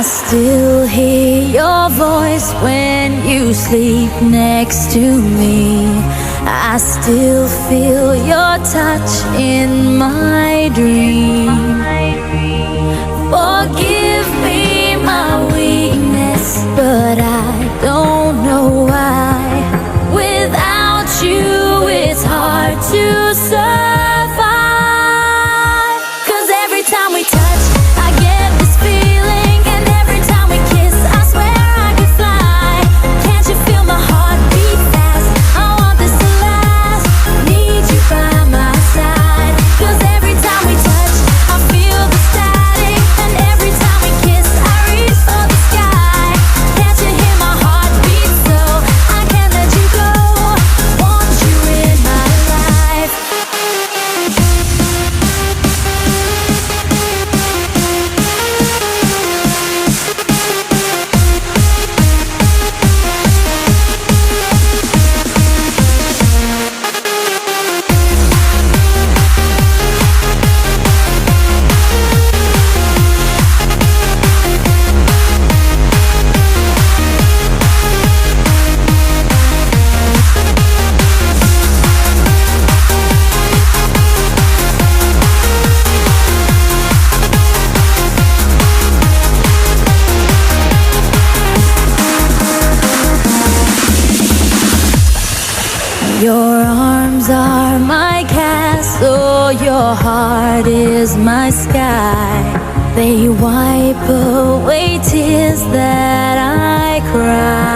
I still hear your voice when you sleep next to me. I still feel your touch in my dream. Forgive me my weakness, but I don't know why. Without you, it's hard to survive. 'Cause every time we touch, I get this feeling, and every time we kiss, I swear I could fly. Can't you feel my heart beat fast? I want this to last. Need you by my side. 'Cause every time we touch, I feel the static, and every time we kiss, I reach for the sky. Can't you hear my heart beat? So I can't let you go. Want you in my life. Your arms are my castle, your heart is my sky. They wipe away tears that I cry.